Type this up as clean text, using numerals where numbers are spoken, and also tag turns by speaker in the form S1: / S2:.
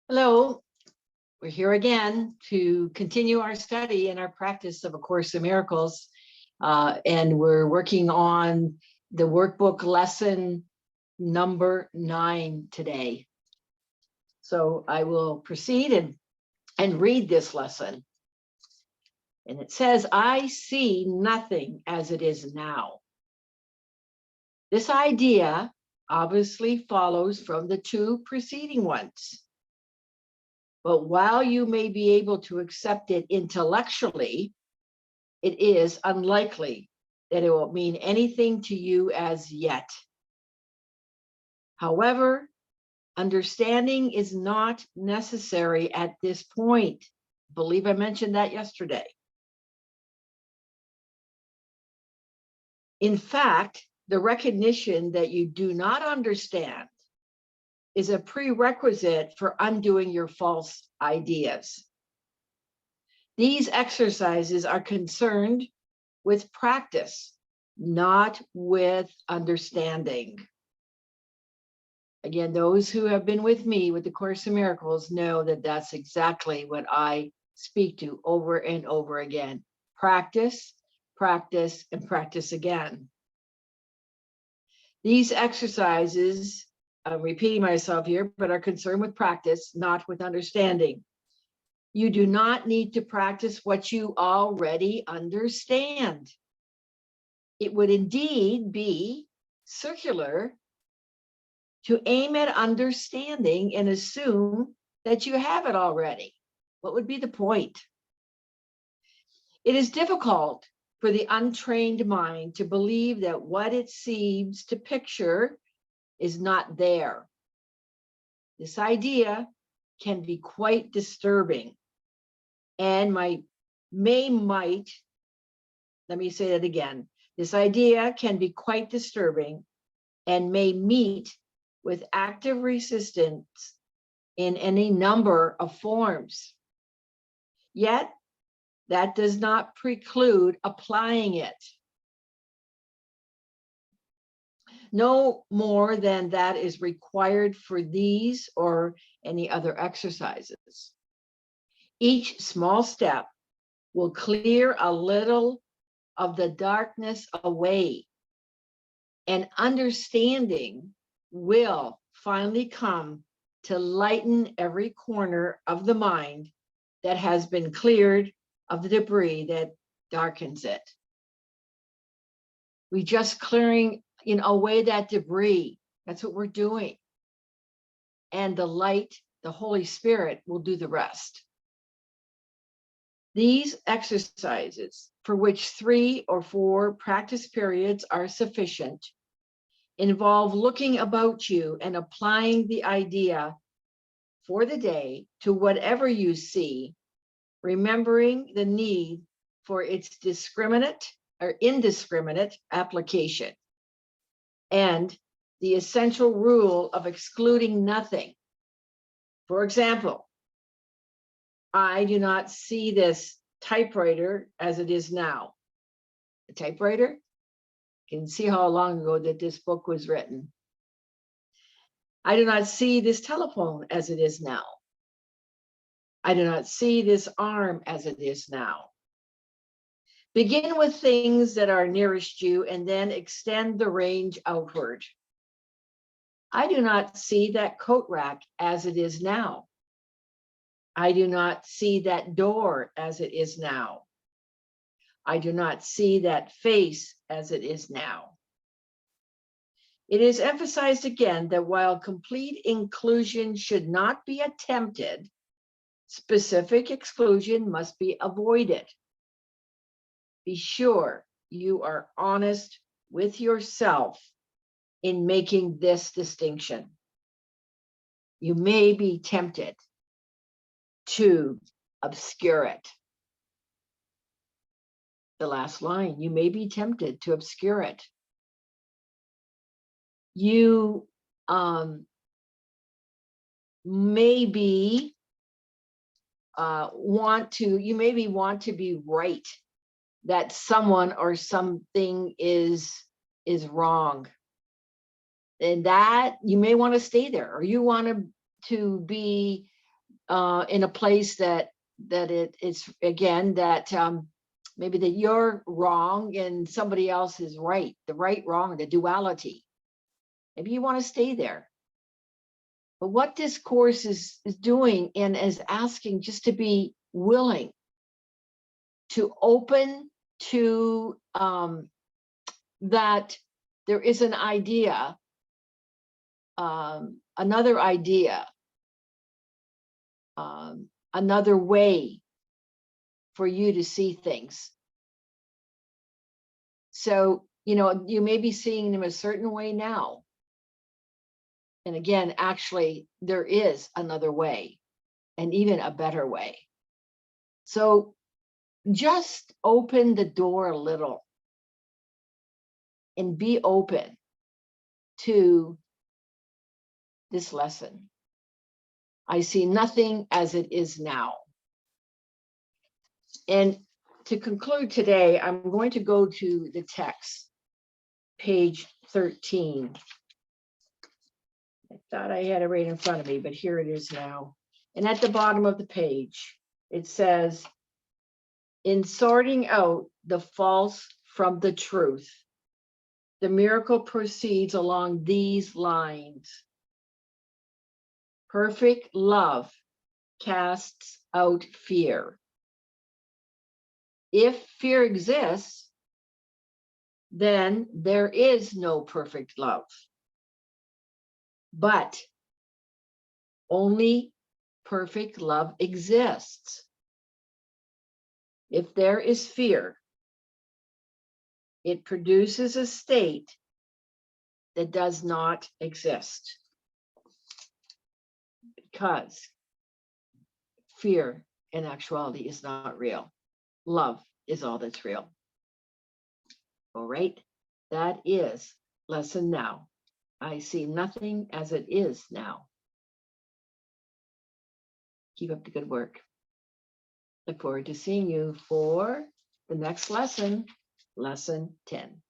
S1: Hello, we're here again to continue our study and our practice of A Course in Miracles. And we're working on the workbook lesson number 9 today. So I will proceed and read this lesson. And it says, I see nothing as it is now. This idea obviously follows from the two preceding ones. But while you may be able to accept it intellectually, it is unlikely that it will mean anything to you as yet. However, understanding is not necessary at this point. I believe I mentioned that yesterday. In fact, the recognition that you do not understand is a prerequisite for undoing your false ideas. These exercises are concerned with practice, not with understanding. Again, those who have been with me with the Course in Miracles know that that's exactly what I speak to over and over again. Practice, practice, and practice again. These exercises, I'm repeating myself here, but are concerned with practice, not with understanding. You do not need to practice what you already understand. It would indeed be circular to aim at understanding and assume that you have it already. What would be the point? It is difficult for the untrained mind to believe that what it seems to picture is not there. This idea can be quite disturbing and let me say that again. This idea can be quite disturbing and may meet with active resistance in any number of forms. Yet, that does not preclude applying it. No more than that is required for these or any other exercises. Each small step will clear a little of the darkness away, and understanding will finally come to lighten every corner of the mind that has been cleared of the debris that darkens it. We just clearing away that debris. That's what we're doing. And the light, the Holy Spirit, will do the rest. These exercises, for which 3 or 4 practice periods are sufficient, involve looking about you and applying the idea for the day to whatever you see, remembering the need for its indiscriminate application, and the essential rule of excluding nothing. For example, I do not see this typewriter as it is now. The typewriter, you can see how long ago that this book was written. I do not see this telephone as it is now. I do not see this arm as it is now. Begin with things that are nearest you and then extend the range outward. I do not see that coat rack as it is now. I do not see that door as it is now. I do not see that face as it is now. It is emphasized again that while complete inclusion should not be attempted, specific exclusion must be avoided. Be sure you are honest with yourself in making this distinction. You may be tempted to obscure it. The last line, you may be tempted to obscure it. You maybe want to be right that someone or something is wrong, and that you may want to stay there, or you want to be in a place that it's again that maybe that you're wrong and somebody else is right, the right, wrong, the duality. Maybe you want to stay there. But what this course is doing and is asking just to be willing to open to that there is an idea, another idea, another way for you to see things. So, you may be seeing them a certain way now. And again, actually, there is another way and even a better way. So just open the door a little and be open to this lesson. I see nothing as it is now. And to conclude today, I'm going to go to the text, page 13. I thought I had it right in front of me, but here it is now. And at the bottom of the page, it says, in sorting out the false from the truth, the miracle proceeds along these lines. Perfect love casts out fear. If fear exists, then there is no perfect love. But only perfect love exists. If there is fear, it produces a state that does not exist. Because fear in actuality is not real. Love is all that's real. All right, that is lesson now. I see nothing as it is now. Keep up the good work. Look forward to seeing you for the next lesson, lesson 10.